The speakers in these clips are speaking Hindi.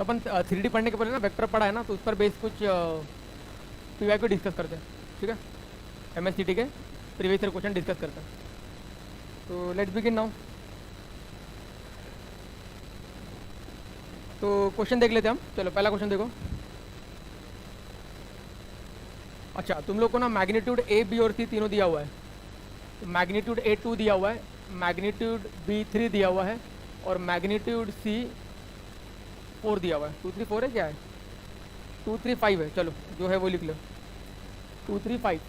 तो अपन 3D पढ़ने के पहले ना वेक्टर पढ़ा है ना, तो उस पर बेस कुछ पीवाई को डिस्कस करते हैं, ठीक है। MSCT के प्रीवियस ईयर क्वेश्चन डिस्कस करते हैं। तो लेट्स बिगिन नाउ। तो क्वेश्चन देख लेते हैं हम। चलो पहला क्वेश्चन देखो। अच्छा, तुम लोग को ना मैग्नीट्यूड A, B और C तीनों दिया हुआ है। तो मैग्नीट्यूड A 2 दिया हुआ है, मैग्नीट्यूड B 3 दिया हुआ है और मैग्नीट्यूड C 4 दिया हुआ है। 2 3 4 है क्या है? 2 3 5 है। चलो जो है वो लिख लो, 2 3 5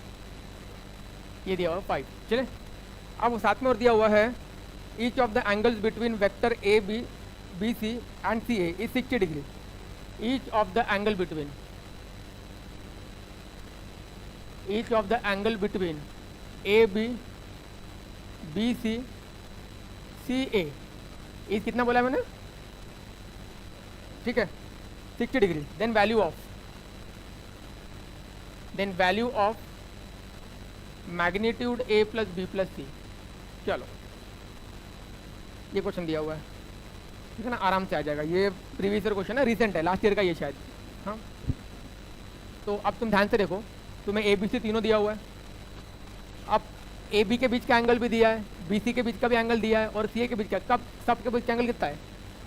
ये दिया हुआ है 5। चले अब साथ में और दिया हुआ है each of the angles between vector A B B C and C A is 60 degree. Each of the angle between A B B C C A is कितना बोला है मैंने? ठीक है, 60 degree. Then value of magnitude A plus B plus C. चलो ये क्वेश्चन दिया हुआ है, ठीक है ना, आराम से आ जाएगा। ये प्रीवियस ईयर क्वेश्चन है, रिसेंट है, लास्ट ईयर का ये शायद। हाँ, तो अब तुम ध्यान से देखो, तुम्हें A B C तीनों दिया हुआ है। अब A B के बीच का एंगल भी दिया है, B C के बीच का भी एंगल दिया है और C A के बीच का, कब सब के बीच का एंगल कितना है?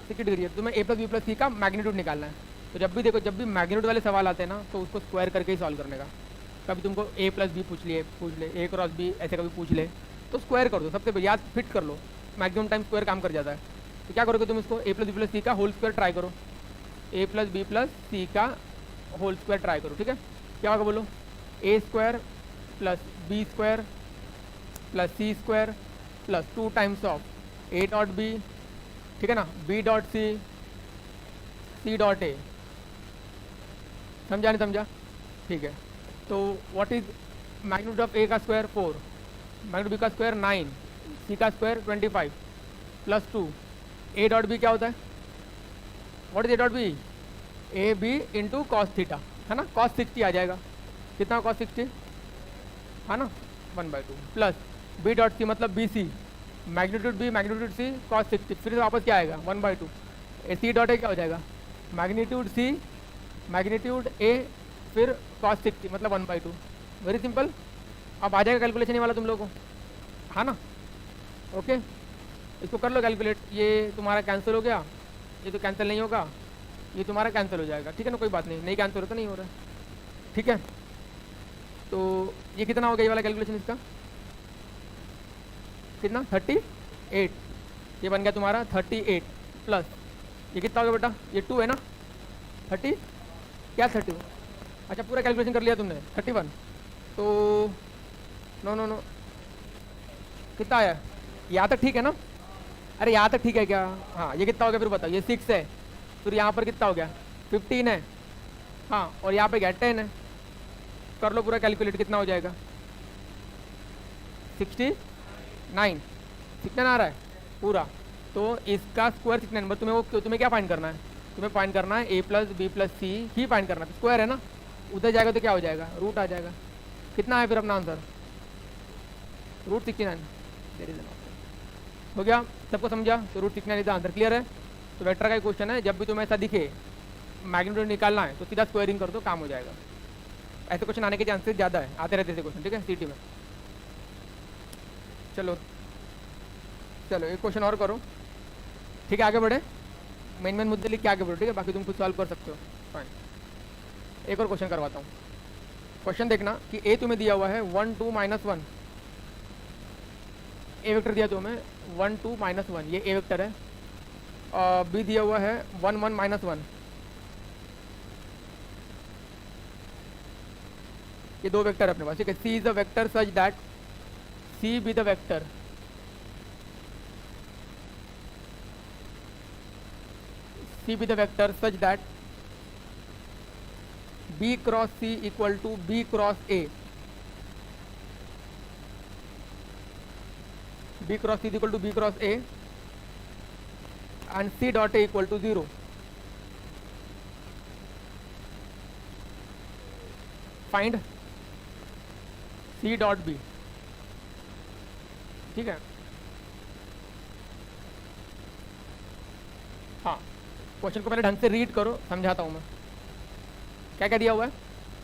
60 डिग्री है। तुम्हें A प्लस बी प्लस सी का मैग्नीट्यूड निकालना है। तो जब भी देखो, जब भी मैग्नीट्यूड वाले सवाल आते हैं ना, तो उसको स्क्वायर करके ही सॉल्व करने का। कभी तुमको A प्लस बी पूछ ले, A क्रॉस बी ऐसे कभी पूछ ले, तो स्क्वायर कर दो। सबसे याद फिट कर लो, मैक्सिमम टाइम स्क्वायर काम कर जाता है। तो क्या करोगे तुम? इसको A प्लस बी प्लस सी का होल स्क्वायर ट्राई करो, A प्लस बी प्लस सी का होल स्क्वायर ट्राई करो, ठीक है। क्या होगा बोलो? A square plus B square plus C square plus 2 times of A dot B, ठीक है ना, B dot C, C dot A। समझा नहीं समझा? ठीक है। तो what is magnitude of A का स्क्वायर 4, मैग्नीट्यूड B का स्क्वायर 9, C का square 25 plus 2। A dot B क्या होता है? What is A dot B? A B into cos theta, है ना, कॉस 60 आ जाएगा। कितना कॉस 60 है ना, 1/2 प्लस B डॉट सी मतलब B C, magnitude B magnitude C cos 60, फिर से वापस क्या आएगा? 1/2। C डॉट A क्या हो जाएगा? मैग्नीट्यूड C मैग्नीट्यूड A फिर कॉस 60 मतलब 1/2। Very simple. अब आ जाएगा कैलकुलेशन ये वाला तुम लोगों को, हाँ ना। ओके, इसको कर लो कैलकुलेट। ये तुम्हारा कैंसिल हो गया, ये तो कैंसिल नहीं होगा, ये तुम्हारा कैंसिल हो जाएगा, ठीक है ना, कोई बात नहीं, नहीं कैंसिल होता नहीं हो रहा है, ठीक है। तो ये कितना हो गया ये वाला कैलकुलेशन इसका? कितना? 38। ये बन गया तुम्हारा 38 प्लस ये कितना हो गया बेटा? ये 2 है ना, 30 क्या 30? अच्छा पूरा कैलकुलेशन कर लिया तुमने 31। तो नो कितना आया? यहाँ तक ठीक है ना? अरे यहाँ तक ठीक है क्या? हाँ, ये कितना हो गया फिर बताओ? ये 6 है, फिर यहाँ पर कितना हो गया? 15 है, हाँ, और यहाँ पे क्या 10 है। कर लो पूरा कैलकुलेट, कितना हो जाएगा? 69। कितना आ रहा है पूरा? तो इसका स्क्वायर 69 नंबर। तुम्हें क्या फाइंड करना है? तुम्हें फाइंड करना है A plus B plus C ही फाइंड करना है। तो स्क्वायर है ना, उधर जाएगा तो क्या हो जाएगा? रूट आ जाएगा। कितना है फिर अपना answer? Root 69। There is an option. हो गया, सबको समझा? तो root 69 is the answer. Clear है? तो वेक्टर का ही क्वेश्चन है, जब भी तुम्हें ऐसा दिखे मैग्नीट्यूड निकालना है तो सीधा स्क्वायरिंग कर दो, काम हो जाएगा। ऐसे क्वेश्चन आने के चांसेस ज़्यादा है, आते रहते थे क्वेश्चन, ठीक है, सीटी में। चलो एक क्वेश्चन और करो, ठीक है, आगे बढ़े। मेन मुद्दे लिख के आगे बढ़ो, ठीक है, बाकी तुम खुद सॉल्व कर सकते हो। फाइन, एक और क्वेश्चन करवाता हूँ। क्वेश्चन देखना कि A तुम्हें दिया हुआ है 1 2 -1, A वेक्टर दिया तुम्हें 1 2 -1, ये A वेक्टर है। B दिया हुआ है 1 1 -1, ये दो वेक्टर है अपने पास, ठीक है। C is the vector such that C be the vector such that B cross C equal to B cross A, B cross C is equal to B cross A and C dot A equal to 0. Find C dot B, ठीक है। हाँ, क्वेश्चन को पहले ढंग से रीड करो, समझाता हूँ मैं क्या क्या दिया हुआ है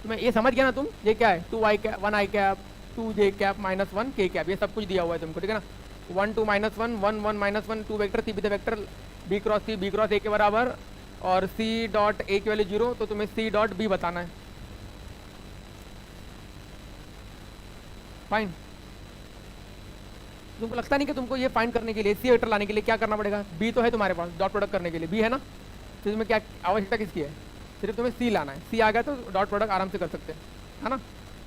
तुम्हें। ये समझ गया ना तुम, ये क्या है 2 आई कैप 1 आई कैप 2 जे कैप -1 के कैप, ये सब कुछ दिया हुआ है तुमको, ठीक है ना। 1 2 -1 1 1 -1 2 vector, C B the vector B cross A के बराबर, और सी डॉट ए की वैल्यू 0, तो तुम्हें सी डॉट बी बताना है। फाइन। तुमको लगता नहीं कि तुमको ये फाइंड करने के लिए, सी वेक्टर लाने के लिए क्या करना पड़ेगा, बी तो है तुम्हारे पास, डॉट प्रोडक्ट करने के लिए बी है ना, तो तुम्हें क्या आवश्यकता किसकी है, सिर्फ तुम्हें सी लाना है। सी आ गया तो डॉट प्रोडक्ट आराम से कर सकते हैं, है ना।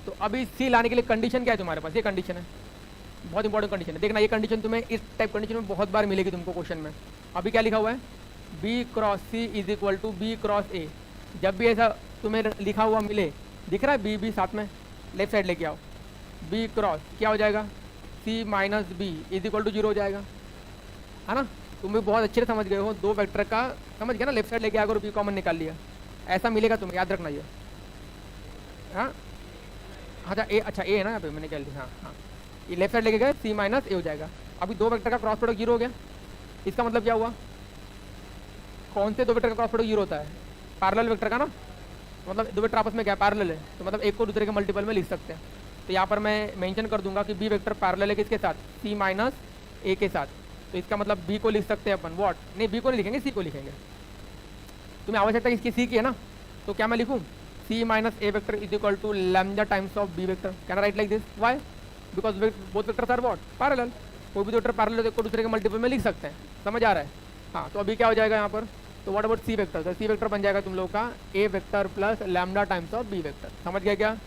तो अभी सी लाने के लिए कंडीशन क्या है तुम्हारे पास, ये कंडीशन है, बहुत इंपॉर्टेंट कंडीशन है। देखना ये कंडीशन तुम्हें इस टाइप कंडीशन में बहुत बार मिलेगी तुमको क्वेश्चन में। अभी क्या लिखा हुआ है, B cross C is equal to B cross A. जब भी ऐसा तुम्हें लिखा हुआ मिले, दिख रहा है बी बी साथ में, लेफ्ट साइड लेके आओ, बी क्रॉस क्या हो जाएगा, C minus B is equal to 0 हो जाएगा, है ना। तुम भी बहुत अच्छे से समझ गए हो, दो वेक्टर का समझ गया ना, लेफ्ट साइड लेके आकर बी कॉमन निकाल लिया, ऐसा मिलेगा तुम्हें, याद रखना ये। हाँ अच्छा ए है ना यहाँ पे, मैंने क्या लिखा, हाँ ये लेफ्ट साइड लेके गए, सी माइनस ए हो जाएगा। अभी दो वेक्टर का क्रॉस प्रोडक्ट 0 हो गया, इसका मतलब क्या हुआ, कौन से दो वेक्टर का क्रॉस प्रोडक्ट 0 होता है, पैरेलल वेक्टर का ना, मतलब दो वेक्टर आपस में क्या पैरेलल है, तो मतलब एक को दूसरे के मल्टीपल में लिख सकते हैं। तो यहाँ पर मैं मेंशन कर दूंगा कि बी वेक्टर पैरेलल है किसके साथ, सी माइनस ए के साथ, तो इसका मतलब बी को लिख सकते हैं अपन व्हाट, नहीं बी को नहीं लिखेंगे, सी को लिखेंगे। तुम्हें आवश्यकता इसकी सी की है ना, तो क्या मैं लिखूँ, C minus A vector is equal to lambda times of B vector. Can I write like this, why, because both vectors are what parallel, कोई भी दो वेक्टर पैरेलल को दूसरे के मल्टीपल में लिख सकते हैं, समझ आ रहा है। हाँ तो अभी क्या हो जाएगा यहाँ पर, तो व्हाट अबाउट सी वेक्टर, तो सी वेक्टर बन जाएगा तुम लोग का A vector plus lambda times of B vector. समझ गया क्या,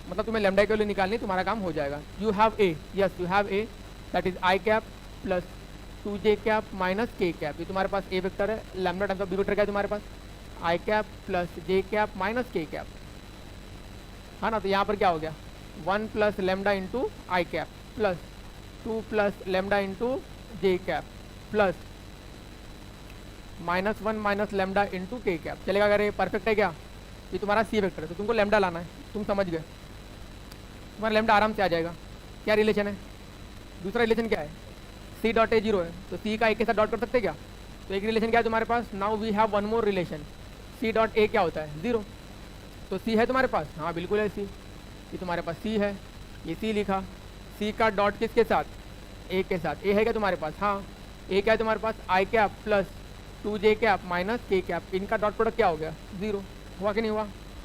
मतलब तुम्हें लैम्डा के वैल्यू निकालनी, तुम्हारा काम हो जाएगा। You have a, yes you have a, that is I cap plus 2 J cap minus K cap, ये तुम्हारे पास ए वेक्टर है, lambda times of B vector क्या है तुम्हारे पास, I cap plus J cap minus K cap, है ना। तो यहाँ पर क्या हो गया, 1 plus lambda into I cap plus 2 plus lambda into J cap plus -1 minus lambda into के कैप। चलेगा अगर ये परफेक्ट है क्या, ये तुम्हारा सी वेक्टर है, तो तुमको लैम्डा लाना है, तुम समझ गए, तुम्हारा लैम्डा आराम से आ जाएगा। क्या रिलेशन है, दूसरा रिलेशन क्या है, सी डॉट ए 0 है, तो सी का ए के साथ डॉट कर सकते हैं क्या, तो एक रिलेशन क्या है तुम्हारे पास, now we have one more relation, C dot A क्या होता है 0, तो सी है तुम्हारे पास, हाँ बिल्कुल है सी, ये तुम्हारे पास सी है, ये सी लिखा, सी का डॉट किसके साथ, ए के साथ, ए है क्या तुम्हारे पास, हाँ ए क्या है तुम्हारे पास, I cap plus 2 J cap minus K cap, इनका डॉट प्रोडक्ट क्या हो गया 0, हुआ कि नहीं हुआ,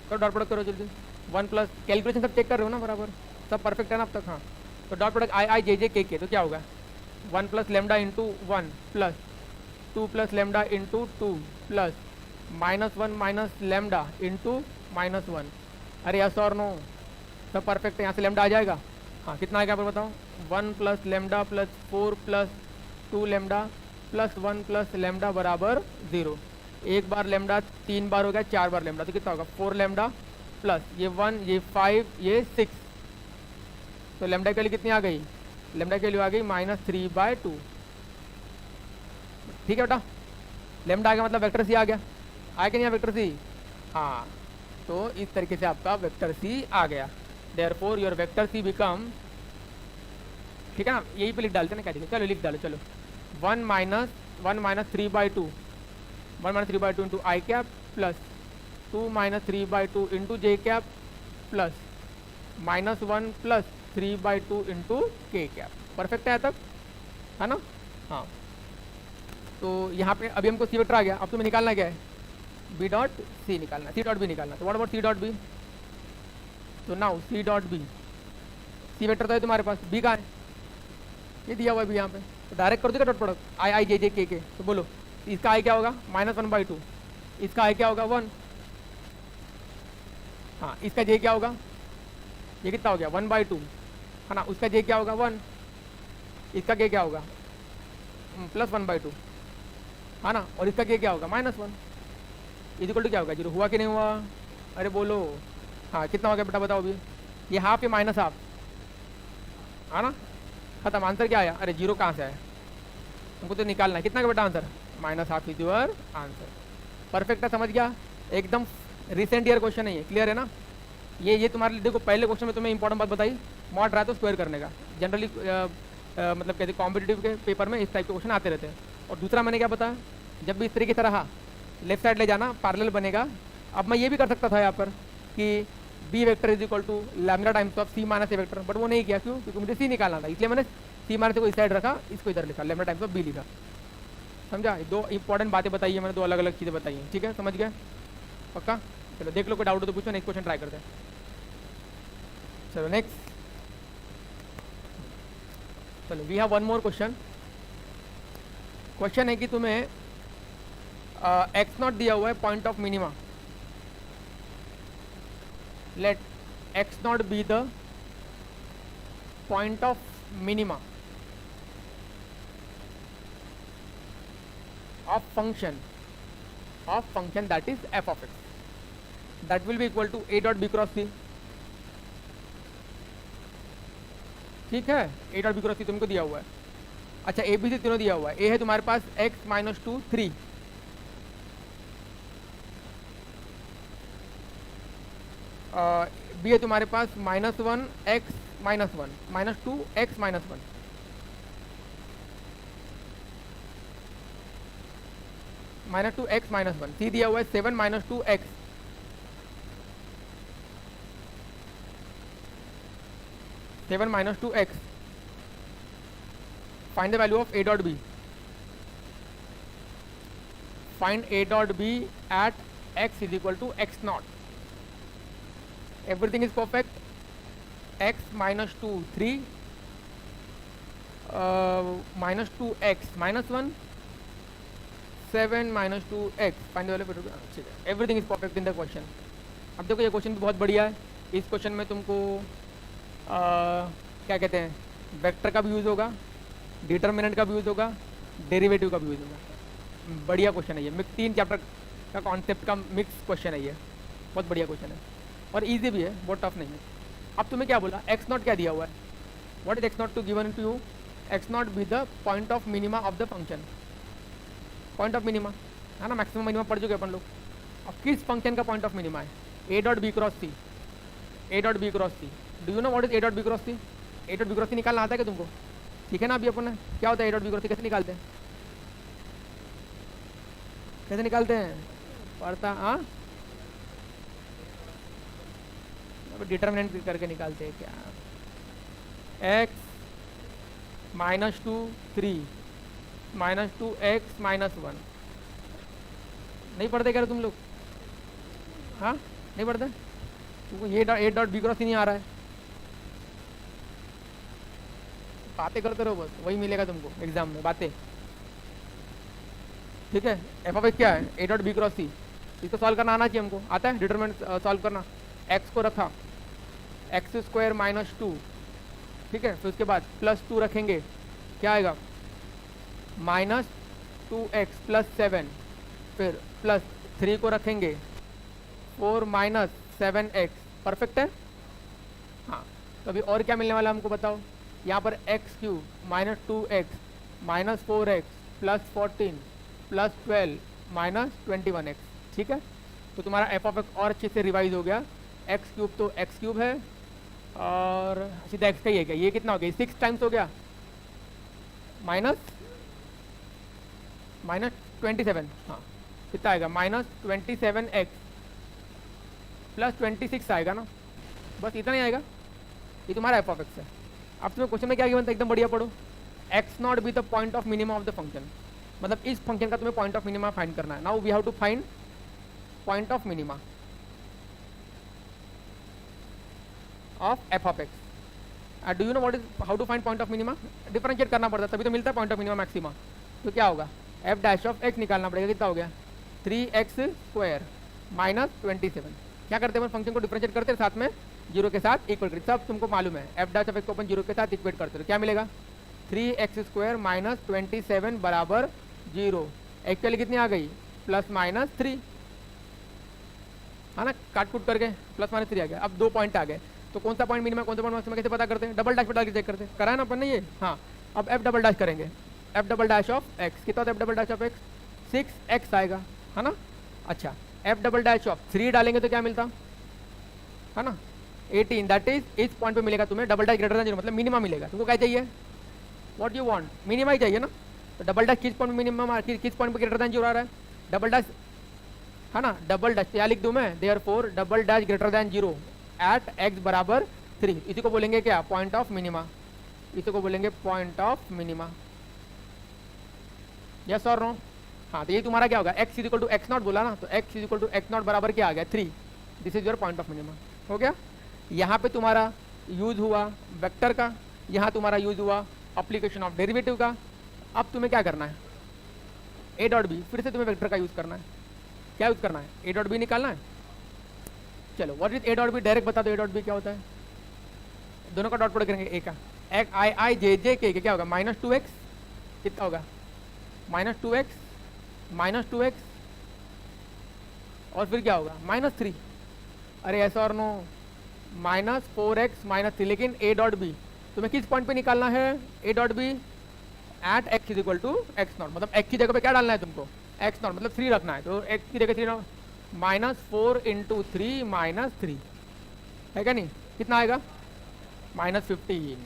तो डॉट प्रोडक्ट करो जल्दी, 1 प्लस कैलकुलेशन सब चेक कर रहे हो ना बराबर, सब परफेक्ट है ना अब तक, हाँ तो डॉट प्रोडक्ट आई आई जे जे के, तो क्या होगा 1 plus lambda into 1 plus 2 plus lambda into 2 plus -1 minus lambda into -1, अरे यस और नो, सब परफेक्ट है, यहाँ से लेमडा आ जाएगा, हाँ कितना आएगा पर बताओ, 1 plus lambda plus 4 plus 2 lambda plus 1 plus lambda बराबर 0, एक बार लेमडा 3 बार हो गया, 4 बार लेमडा, तो कितना होगा 4 लेमडा प्लस ये 1 ये 5 ये 6, तो लेमडा के लिए कितनी आ गई, लेमडा के लिए आ गई -3/2, ठीक है बेटा, लेमडा आ गया मतलब वेक्टर सी आ गया, आया कि नहीं वेक्टर सी, हाँ तो इस तरीके से आपका वेक्टर सी आ गया, therefore your vector C become, ठीक है ना, यही पे लिख डालते ना, क्या ठीक है, चलो लिख डालो, चलो 1 minus 3/2 into I cap plus 2 minus 3/2 into J cap plus -1 plus 3/2 into के कैप, परफेक्ट है तक, है ना, हाँ तो यहाँ पे अभी हमको सी वेक्टर आ गया, अब तुम्हें निकालना क्या है, बी डॉट सी निकालना, सी डॉट बी निकालना, तो what about C dot B, तो now C dot B, C vector तो है तुम्हारे पास, बी कहाँ है, ये दिया हुआ है भी यहाँ पे, तो डायरेक्ट कर देगा डॉट प्रोडक्ट आई आई जे जे के, तो बोलो इसका आई क्या होगा -1/2, इसका आई क्या होगा 1, हाँ इसका जे क्या होगा, ये कितना हो गया 1/2, है ना, उसका जे क्या होगा 1, इसका के क्या होगा +1/2, है ना, और इसका के क्या होगा -1, इक्वल टू क्या होगा 0, हुआ कि नहीं हुआ, अरे बोलो, हाँ कितना हो गया बेटा बताओ अभी, ये हाफ या माइनस हाफ, है ना, खत्म, आंसर क्या आया, अरे 0 कहाँ से आया, तुमको तो निकालना है, कितना का बेटा answer -1/2 is your answer, perfect है, समझ गया, एकदम रिसेंट ईयर क्वेश्चन है ये, क्लियर है ना, ये तुम्हारे लिए देखो, पहले क्वेश्चन में तुम्हें इंपॉर्टेंट बात बताई, मॉड रहा तो स्क्वायर करने का, जनरली मतलब कहते कॉम्पिटिटिव के पेपर में इस टाइप के क्वेश्चन आते रहते हैं, और दूसरा मैंने क्या बताया, जब भी इस तरीके से रहा लेफ्ट साइड ले जाना, पैरेलल बनेगा। अब मैं ये भी कर सकता था यहाँ पर कि B vector is equal to lambda times of C minus A vector, but वो नहीं किया। क्यों? क्योंकि मुझे सी निकालना था, इसलिए मैंने सी माइनस को इस साइड रखा, इसको इधर लिखा, लैम्डा टाइम्स ऑफ बी लिखा। समझा? दो इंपॉर्टेंट बातें बताई है मैंने, दो अलग अलग चीज़ें बताई हैं। ठीक है, समझ गए? पक्का? चलो देख लो, कोई डाउट हो तो पूछो, नेक्स्ट क्वेश्चन ट्राई करते हैं। चलो नेक्स्ट, चलो we have one more question. Question है कि तुम्हें एक्स नॉट दिया हुआ है point of minima. Let x naught be the point of minima of function that is f of x, that will be equal to a dot b cross c। ठीक है, a dot b cross c तुमको दिया हुआ है। अच्छा, a b c तीनों दिया हुआ है। a है तुम्हारे पास x माइनस 2 3, b है तुम्हारे पास -1 x -1 -2 x -1, -2 x -1, सी दिया हुआ है 7 -2 x, -2 x। Find the value of a dot b। Find a dot b at x is equal to x naught. Everything is perfect. x -2 3, -2 x -1, 7 -2 x। Find the value. ठीक है, everything is perfect in the question. अब देखो, ये क्वेश्चन भी बहुत बढ़िया है। इस क्वेश्चन में तुमको क्या कहते हैं, वेक्टर का भी यूज़ होगा, डिटर्मिनेंट का भी यूज़ होगा, डेरिवेटिव का भी यूज़ होगा। बढ़िया क्वेश्चन है ये, मिक्स 3 चैप्टर का कॉन्सेप्ट का मिक्स क्वेश्चन है ये, बहुत बढ़िया क्वेश्चन है और ईजी भी है, बहुत टफ नहीं है। अब तुम्हें क्या बोला, एक्स नॉट क्या दिया हुआ है, what is x naught to given to you, x naught be the point of minima of the function. Point of minima है ना, मैक्सिमम मिनिमा पढ़ चुके अपन लोग। अब किस फंक्शन का पॉइंट ऑफ मिनिमा है, A dot B cross C, A dot B cross C. Do you know what is A dot B cross C? A dot B cross C निकालना आता है क्या तुमको? ठीक है ना, अभी अपन ने क्या होता है ए डॉट बी क्रॉस सी, कैसे निकालते हैं, कैसे निकालते हैं, पढ़ता हाँ, डिटर्मिनेंट करके निकालते हैं क्या, x -2 3 -2 x -1। नहीं पढ़ते क्या तुम लोग? हाँ, नहीं पढ़ते तुमको ये ए डॉट बी क्रॉस सी नहीं आ रहा है, बातें करते रहो बस, वही मिलेगा तुमको एग्जाम में, बातें। ठीक है, एफ ऑफ एक्स क्या है, ए डॉट बी क्रॉस सी। इसको सॉल्व करना आना चाहिए हमको, आता है डिटरमिनेंट सॉल्व करना। एक्स को रखा x² -2, ठीक है, फिर उसके बाद +2 रखेंगे, क्या आएगा, -2x +7, फिर +3 को रखेंगे, 4 -7x। परफेक्ट है। हाँ, तो अभी और क्या मिलने वाला हमको बताओ, यहाँ पर x³ -2x -4x +14 +12 -21x। ठीक है, तो तुम्हारा एफ ऑफ एक्स और अच्छे से रिवाइज हो गया। x³ तो x³ है और सीधा x का ही है क्या, ये कितना हो गया, 6 टाइम्स हो गया, -27। हाँ, कितना आएगा, -27x +26 आएगा ना, बस इतना ही आएगा। ये तुम्हारा एफ ऑफ एक्स है। अब तुम्हें क्वेश्चन में क्या गिवन था, एकदम बढ़िया पढ़ो, x naught be the point of minimum of the function, मतलब इस फंक्शन का तुम्हें पॉइंट ऑफ मिनिमा फाइंड करना है। Now we have to find point of minima of f of x. Do you know what is, how to find point of minima, differentiate करना पड़ता है तभी तो मिलता है पॉइंट ऑफ मिनिमा मैक्सिमा। तो क्या होगा, एफ डैश ऑफ एक्स निकालना पड़ेगा, कितना हो गया, 3x² -27। क्या करते हैं, फंक्शन को डिफरेंशिएट करते हैं, साथ में 0 के साथ इक्वल करते, सब तुमको मालूम है। एफ डैश ऑफ एक्स को अपन 0 के साथ इक्वेट करते हैं, क्या मिलेगा, 3x² -27 बराबर 0। एक्चुअली कितनी आ गई, +-3, है ना, काट कूट करके +-3 आ गया। अब 2 पॉइंट आ गए, तो कौन सा पॉइंट मिनिमम, कौन सा पॉइंट मैक्सिमम कैसे पता करते हैं, डबल डैश पर डाल के चेक करते हैं, करा है ना अपन ने ये। हाँ, अब एफ डबल डैश करेंगे, F double dash of x कितना होता है, F double dash of x 6x आएगा, है ना। अच्छा, एफ डबल डैश ऑफ 3 डालेंगे तो क्या मिलता है ना, 18। दैट इज इस पॉइंट पे मिलेगा तुम्हें डबल डैश ग्रेटर देन 0, मतलब मिनिमा मिलेगा। तुमको क्या चाहिए, व्हाट यू वांट, मिनिमा ही चाहिए ना। तो डबल डैश किस पॉइंट पे मिनिमम, किस पॉइंट पे ग्रेटर देन 0 आ रहा है, डबल डैश है ना, डबल डैश क्या लिख दूं मैं, therefore double dash greater than 0 at x बराबर 3, इसी को बोलेंगे क्या, पॉइंट ऑफ मिनिमा, इसी को बोलेंगे पॉइंट ऑफ मिनिमा। यस और नो? हाँ, तो ये तुम्हारा क्या होगा, x equal to x naught बोला ना, तो x equal to x naught बराबर क्या आ गया 3, this is your point of minima. हो गया, यहाँ पे तुम्हारा यूज हुआ वेक्टर का, यहाँ तुम्हारा यूज हुआ अप्लीकेशन ऑफ डेरिवेटिव का। अब तुम्हें क्या करना है, ए डॉट बी, फिर से तुम्हें वेक्टर का यूज करना है। क्या यूज करना है, ए डॉट बी निकालना है। चलो what is A dot B, direct बता दो ए डॉट बी क्या होता है। दोनों का डॉट प्रोडक्ट करेंगे, ए का आई आई जे जे के क्या होगा, -2x, कितना होगा -2x -2x, और फिर क्या होगा -3। अरे ऐसा और नो, -4x -3, लेकिन ए डॉट बी तुम्हें किस पॉइंट पे निकालना है, A dot B at x is equal to x naught, मतलब x की जगह पे क्या डालना है तुमको, एक्स नॉट मतलब 3 रखना है, तो x की जगह 3 -4 × 3 -3 है क्या नहीं, कितना आएगा -15।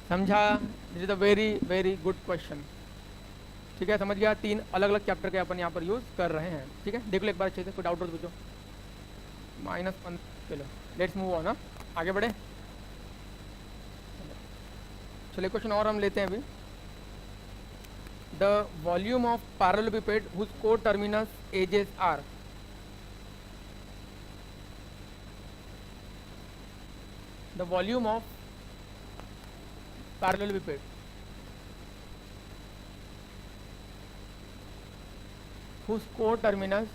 समझा, this is a very very good question. ठीक है, समझ गया, 3 अलग अलग चैप्टर के अपन यहाँ पर यूज कर रहे हैं। ठीक है, देख लो एक बार अच्छे से, कोई डाउट हो तो पूछो। -1, चलो लेट्स मूव ऑन, आगे बढ़े। चलिए क्वेश्चन और हम लेते हैं अभी। The volume of parallelepiped whose coterminous edges are, the volume of parallelepiped whose coterminus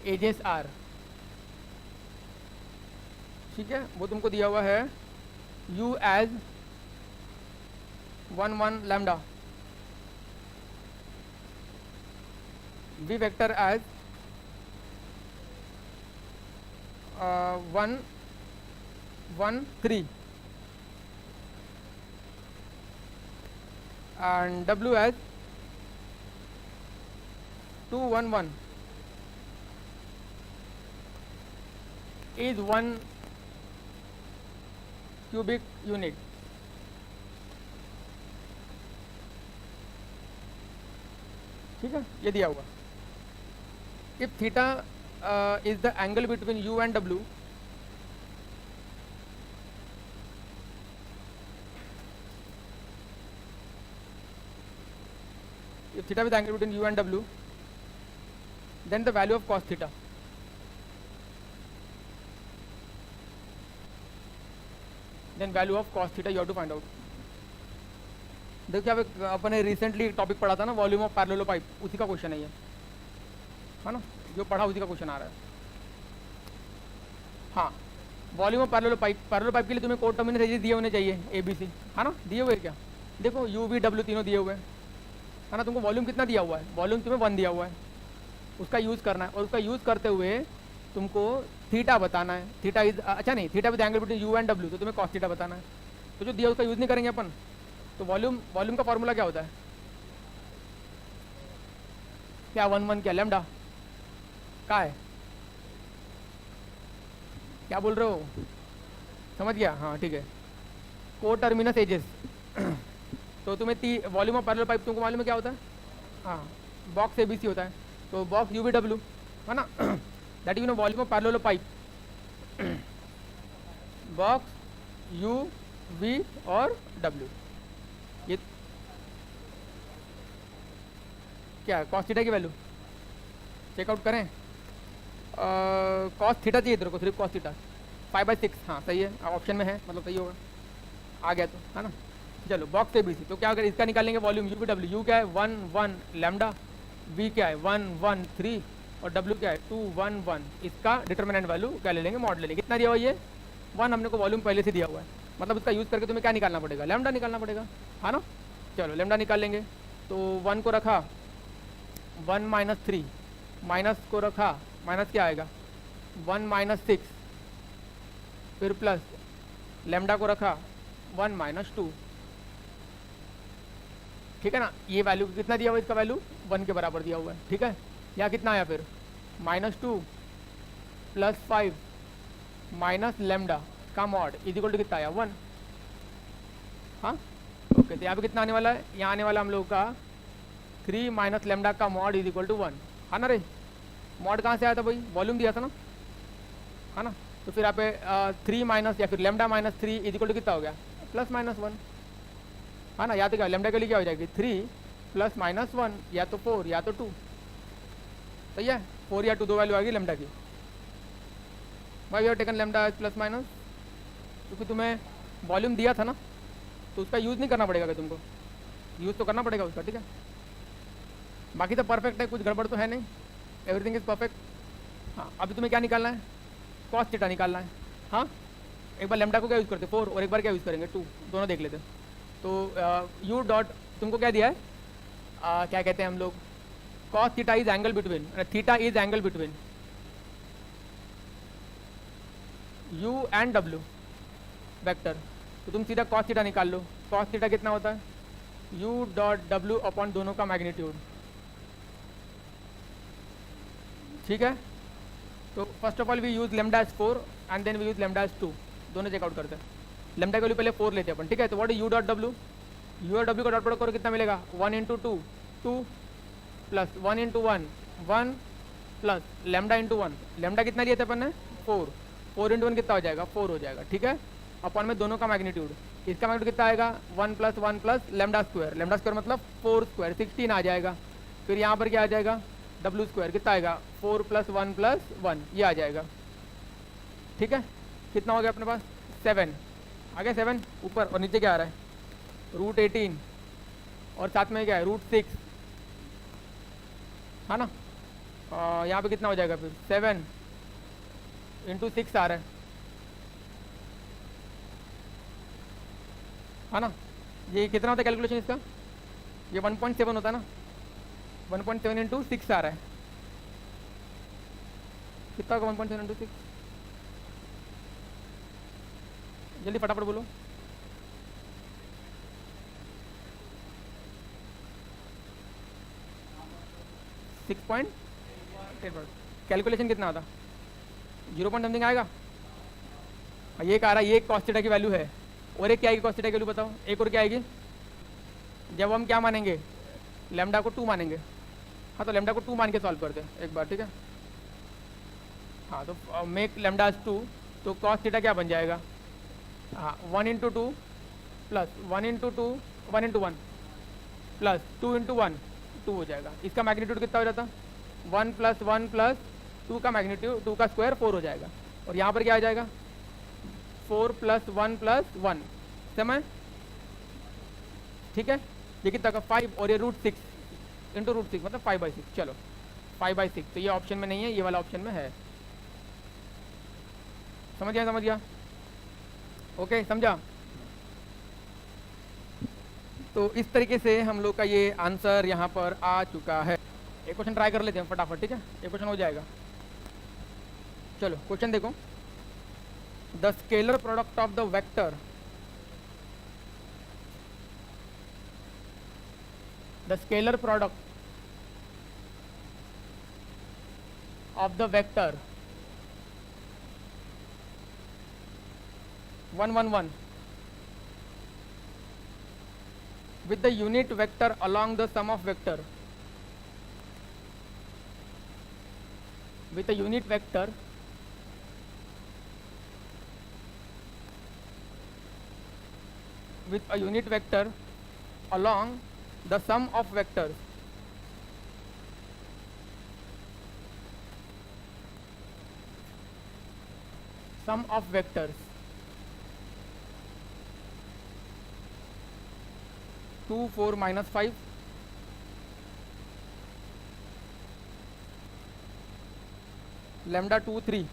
edges are. ठीक है, वो तुमको दिया हुआ है u as 1 1 lambda, v vector as 1 1 3 and w as 2 1 1 is 1 cubic unit। ठीक है, ये दिया हुआ। If theta is the angle between u and w, if theta is the angle between u and w, then the value of cos theta, then value of cos theta you have to find out। देखिए अब अपन ने रिसेंटली टॉपिक पढ़ा था ना, वॉल्यूम ऑफ पैरेलल पाइप, उसी का क्वेश्चन है ये, है ना, जो पढ़ा उसी का क्वेश्चन आ रहा है। हाँ, वॉल्यूम ऑफ पैरेलल पाइप के लिए तुम्हें कोटर्मिनस एजेस दिए होने चाहिए, ए बी सी, है ना, दिए हुए क्या, देखो यू वी डब्ल्यू तीनों दिए हुए हैं, है ना। तुमको वॉल्यूम कितना दिया हुआ है, वॉल्यूम तुम्हें 1 दिया हुआ है, उसका यूज़ करना है, और उसका यूज़ करते हुए तुमको थीटा बताना है। थीटा इज अच्छा नहीं, theta with angle between you and W, तो तुम्हें कॉस थीटा बताना है। तो जो दिया उसका यूज़ नहीं करेंगे अपन, तो वॉल्यूम का फॉर्मूला क्या होता है, क्या 1 1 क्या लैम्डा का है, क्या बोल रहे हो, समझ गया, हाँ ठीक है। कोटर्मिनस एजेस तो तुम्हें वॉल्यूम ऑफ पैरेलल पाइप तुमको मालूम है क्या होता है, हाँ बॉक्स एबीसी होता है, तो बॉक्स यू वी डब्ल्यू है ना, that you know volume of parallel pipe, box U V और डब्ल्यू, ये क्या कॉस थीटा की वैल्यू चेकआउट करें, कॉस थीटा चाहिए तेरे को, सिर्फ कॉस थीटा 5/6, हाँ सही है, ऑप्शन में है, मतलब सही होगा, आ गया तो, है ना। चलो बॉक्स ए बी सी, तो क्या अगर इसका निकालेंगे volume you V W, you क्या है 1 1 लैम्डा, वी क्या है 1 1 3 और डब्ल्यू क्या है 2 1 1, इसका डिटर्मिनेंट वैल्यू क्या ले लेंगे, मॉड ले लेंगे। कितना दिया हुआ ये 1, हमने को वॉल्यूम पहले से दिया हुआ है, मतलब इसका यूज़ करके तुम्हें क्या निकालना पड़ेगा, लैम्डा निकालना पड़ेगा, है ना। चलो लैम्डा निकाल लेंगे, तो 1 को रखा 1 -3, माइनस को रखा माइनस क्या आएगा 1 -6, फिर प्लस लैम्डा को रखा 1 -2, ठीक है ना। ये वैल्यू कितना दिया हुआ है, इसका वैल्यू 1 के बराबर दिया हुआ है, ठीक है। यहाँ कितना आया फिर -2 + 5 माइनस लैम्डा का मॉड इज इक्वल टू कितना आया 1, हाँ ओके। तो यहाँ पे कितना आने वाला है, यहाँ आने वाला हम लोग का 3 माइनस लेमडा का मॉड इज इक्वल टू 1, है ना रे। मॉड कहाँ से आया था भाई, वॉल्यूम दिया था ना, है ना। तो फिर यहाँ पे 3 माइनस या फिर lambda minus 3 is equal to कितना हो गया, प्लस माइनस 1, है ना। या तो क्या लेमडा के लिए क्या हो जाएगी 3 प्लस माइनस 1, या तो 4 या तो 2, सही है। 4 या 2 दो वैल्यू आ गई लेमडा की। भाई you taken lambda plus minus, क्योंकि तुम्हें वॉल्यूम दिया था ना, तो उसका यूज़ नहीं करना पड़ेगा, कि तुमको यूज़ तो करना पड़ेगा उसका, ठीक है। बाकी तो परफेक्ट है, कुछ गड़बड़ तो है नहीं, एवरीथिंग इज़ परफेक्ट। हाँ, अभी तुम्हें क्या निकालना है, कॉस थीटा निकालना है। हाँ, एक बार लेमडा को क्या यूज़ करते 4, और एक बार क्या यूज़ करेंगे 2, दोनों देख लेते। तो यू डॉट तुमको क्या दिया है, क्या कहते हैं हम लोग, cos theta is angle between, theta is angle between u and w vector. तो तुम सीधा कॉस थीटा निकाल लो। कॉस थीटा कितना होता है, u डॉट w अपॉन दोनों का मैग्नीट्यूड, ठीक है। तो first of all we use lambda as 4 and then we use lambda as 2, दोनों चेकआउट करते हैं। लेमडा के लिए पहले 4 लेते हैं अपन, ठीक है। तो what is u dot w, u और w का डॉट प्रोडक्ट करो, कितना मिलेगा 1 into 2 2 plus 1 into 1 1 plus lambda into 1, lambda कितना लिया था अपन ने 4, 4 इंटू 1 कितना हो जाएगा 4 हो जाएगा, ठीक है। अपन में दोनों का मैग्नीट्यूड, इसका मैग्नीट्यूड कितना आएगा 1 प्लस लेमडा स्क्वायर मतलब 4 स्क्वायर 16 आ जाएगा। फिर यहाँ पर क्या आ जाएगा डब्ल्यू स्क्वायर कितना आएगा 4 प्लस 1 ये आ जाएगा, ठीक है। कितना हो गया अपने पास 7 आ गया, 7 ऊपर, और नीचे क्या आ रहा है √18, और साथ में क्या है √6, है ना। यहाँ पे कितना हो जाएगा फिर 7 इंटू 6 आ रहा है ना। ये कितना होता है कैलकुलेशन इसका, ये 1.7 होता है ना, 1.7 इंटू 6 आ रहा है, कितना होगा 1.7 इंटू 6, जल्दी फटाफट बोलो। कैलकुलेशन कितना आता 0 पॉइंट समथिंग आएगा। ये कह रहा है ये कॉस थीटा की वैल्यू है, और एक क्या आएगी कॉस थीटा की वैल्यू बताओ, एक और क्या आएगी, जब हम क्या मानेंगे लेमडा को 2 मानेंगे। हाँ, तो लेमडा को 2 मान के सॉल्व करते हैं एक बार, ठीक है। हाँ, तो मेक लेमडा 2, तो कॉस थीटा क्या बन जाएगा, हाँ 1 into 2 plus 1 into 2 1 into 1 plus 2 into 1 2 हो जाएगा। इसका मैग्नीट्यूड कितना हो जाता 1 प्लस 1 प्लस 2 का मैग्नीट्यूड 2 का स्क्वायर 4 हो जाएगा, और यहाँ पर क्या आ जाएगा 4 प्लस 1 समय, ठीक है। ये कितना का 5, और ये √6 इंटू √6 मतलब 5/6, चलो 5/6, तो ये ऑप्शन में नहीं है, ये वाला ऑप्शन में है। समझ गया, ओके समझा। तो इस तरीके से हम लोग का ये आंसर यहाँ पर आ चुका है। एक क्वेश्चन ट्राई कर लेते हैं फटाफट, ठीक है, एक क्वेश्चन हो जाएगा। चलो क्वेश्चन देखो, the scalar product of the vector, the scalar product of the vector 1 1 1 with the unit vector along the sum of vector, with a unit vector along the sum of vectors, sum of vectors 2 4 minus 5 lambda 2 3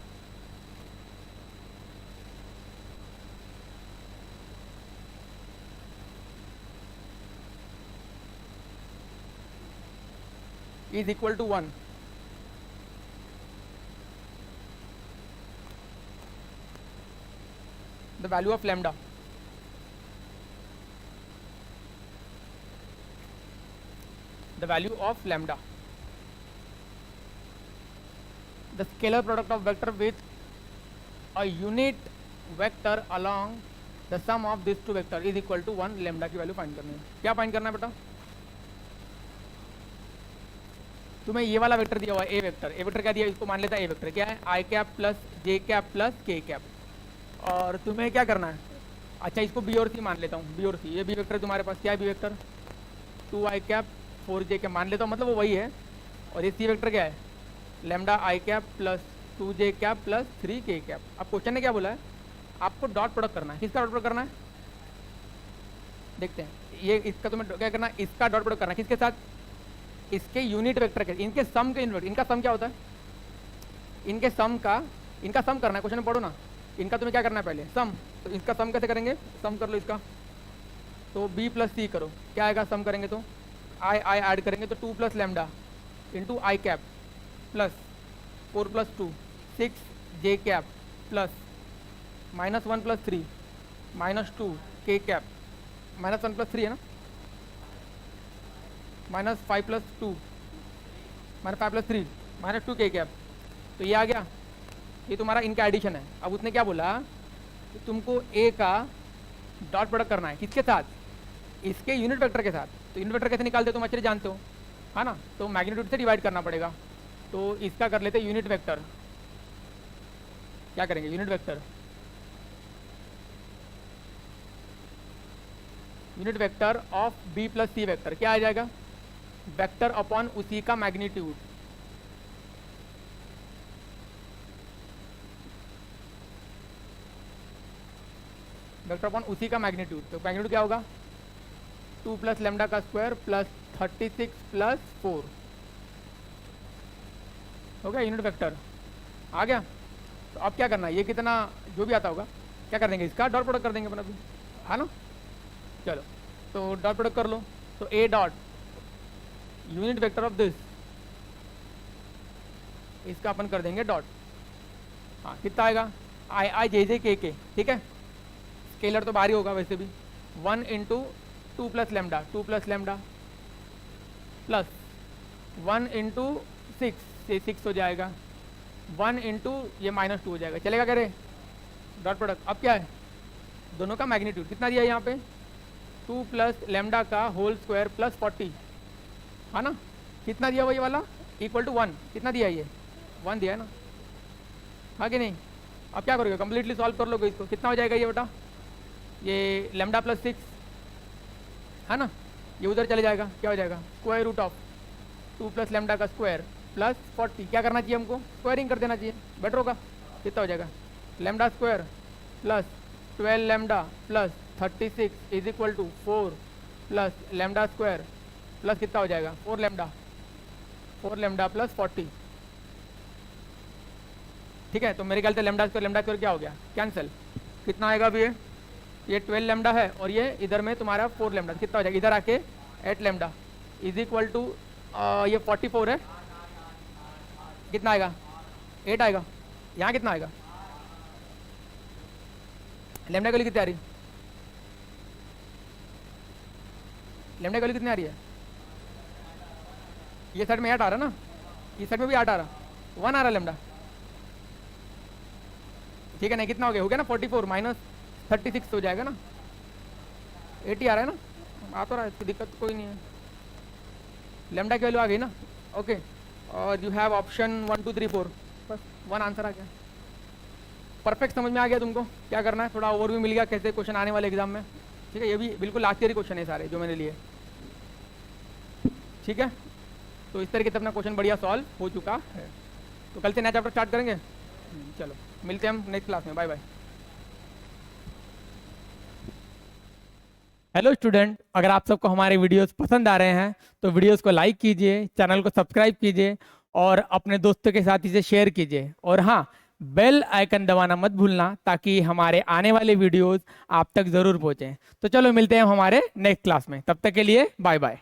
is equal to 1. The value of lambda, the value of lambda, the scalar product of vector with a unit vector along the sum of this two vector is equal to 1 lambda की वैल्यू फाइंड करनी है। क्या फाइंड करना है बेटा? तुम्हें ये वाला वेक्टर दिया हुआ है, ए वेक्टर। ए वेक्टर क्या दिया, इसको मान लेता है ए वेक्टर। क्या है? आई cap plus J cap plus के कैप। और तुम्हें क्या करना है? अच्छा, इसको बी और सी मान लेता हूँ, बी और सी। ये बी वेक्टर तुम्हारे पास क्या है? बी वेक्टर 2 आई कैप 4 जे कैप मान लेता हूँ, मतलब वो वही है। और ये सी वेक्टर क्या है? Lambda I cap plus 2 J cap plus 3 के कैप। अब क्वेश्चन ने क्या बोला है? आपको डॉट प्रोडक्ट करना है। किसका डॉट प्रोडक्ट करना है? देखते हैं। ये इसका तुम्हें क्या करना है? इसका डॉट प्रोडक्ट करना है। किसके साथ? इसके यूनिट वेक्टर के, इनके सम के यूनिट। इनका सम क्या होता है? इनके सम का, इनका सम करना है। क्वेश्चन में पढ़ो ना, इनका तुम्हें क्या करना है? पहले सम। तो इसका सम कैसे करेंगे? सम कर लो इसका, तो बी प्लस सी करो। क्या आएगा सम करेंगे तो? आई आई ऐड करेंगे तो 2 plus lambda into I cap plus 4 plus 2 6 J cap plus -1 plus 3 -2 के कैप। -1 प्लस 3 है ना, -5 प्लस 2 -5 प्लस 3 -2 के कैप। तो ये आ गया, ये तुम्हारा इनका एडिशन है। अब उसने क्या बोला कि तुमको ए का डॉट प्रोडक्ट करना है। किसके साथ? इसके यूनिट वेक्टर के साथ। तो यूनिट वेक्टर कैसे निकालते हो तुम अच्छे जानते हो, है ना? तो मैग्नीट्यूड से डिवाइड करना पड़ेगा। तो इसका कर लेते यूनिट वेक्टर। क्या करेंगे? Unit vector, unit vector of B plus C vector. क्या आ जाएगा? वेक्टर अपॉन उसी का मैग्नीट्यूड। वेक्टर अपॉन उसी का मैग्नीट्यूड। तो मैग्नीट्यूड क्या होगा? 2 प्लस लेमडा का स्क्वायर प्लस 36 प्लस 4 हो गया यूनिट वेक्टर। आ गया। तो अब क्या करना है? ये कितना जो भी आता होगा क्या कर देंगे? इसका डॉट प्रोडक्ट कर देंगे अपन अभी, है ना? चलो, तो डॉट प्रोडक्ट कर लो। तो ए dot unit vector of this, इसका अपन कर देंगे डॉट। हाँ, कितना आएगा? आई आई जे के। ठीक है, स्केलर तो बाहर ही होगा वैसे भी। 1 into 2 plus lambda, 2 plus lambda plus 1 into 6, ये 6 हो जाएगा। 1 इंटू ये -2 हो जाएगा। चलेगा करे डॉट प्रोडक्ट। अब क्या है? दोनों का मैग्नीट्यूड कितना दिया है यहाँ पे? 2 प्लस लेमडा का होल स्क्वायर प्लस 40, है ना? कितना दिया हुआ ये वाला? Equal to 1। कितना दिया ये? 1 दिया है ना, हाँ कि नहीं? अब क्या करोगे? कंप्लीटली सॉल्व कर लोगे इसको। कितना हो जाएगा ये बेटा? ये लेमडा प्लस 6 है ना, ये उधर चले जाएगा। क्या हो जाएगा? Square root of 2 plus lambda का स्क्वायर प्लस 40। क्या करना चाहिए हमको? स्क्वायरिंग कर देना चाहिए, बेटर होगा। कितना हो जाएगा? Lambda square plus 12 lambda plus 36 is equal to 4 plus lambda square plus कितना हो जाएगा? 4 लेमडा प्लस 40। ठीक है, तो मेरे ख्याल से लेमडा स्क्वायर क्या हो गया? कैंसिल। कितना आएगा अभी? ये 12 लेमडा है और ये इधर में तुम्हारा 4 लेमडा। कितना हो जाएगा? इधर आके 8 लेमडा इज इक्वल टू ये 44 है। कितना आएगा? 8 आएगा। यहाँ कितना आएगा? लेमडा की वैल्यू कितनी आ रही? लेमडा की वैल्यू कितनी आ रही है? ये साइड में 8 आ रहा ना, इस साइड में भी 8 आ रहा, 1 आ रहा लेमडा। ठीक है, नहीं कितना हो गया? हो गया ना 44 माइनस 36 हो जाएगा ना, 80 आ रहा है ना, आ तो रहा है, दिक्कत कोई नहीं है। लेमडा की वैल्यू आ गई ना, ओके। और यू हैव ऑप्शन 1 2 3 4, बस 1 आंसर आ गया। परफेक्ट समझ में आ गया तुमको क्या करना है? थोड़ा ओवरव्यू मिल गया कैसे क्वेश्चन आने वाले एग्जाम में। ठीक है, ये भी बिल्कुल लास्ट ईयर क्वेश्चन है सारे जो मैंने लिए। ठीक है, तो इस तरीके से अपना क्वेश्चन बढ़िया सॉल्व हो चुका है। तो कल से नया चैप्टर स्टार्ट करेंगे। चलो मिलते हैं हम नेक्स्ट क्लास में, बाय बाय। हेलो स्टूडेंट, अगर आप सबको हमारे वीडियोस पसंद आ रहे हैं तो वीडियोस को लाइक कीजिए, चैनल को सब्सक्राइब कीजिए और अपने दोस्तों के साथ इसे शेयर कीजिए। और हाँ, बेल आइकन दबाना मत भूलना ताकि हमारे आने वाले वीडियोस आप तक ज़रूर पहुँचें। तो चलो मिलते हैं हमारे नेक्स्ट क्लास में, तब तक के लिए बाय बाय।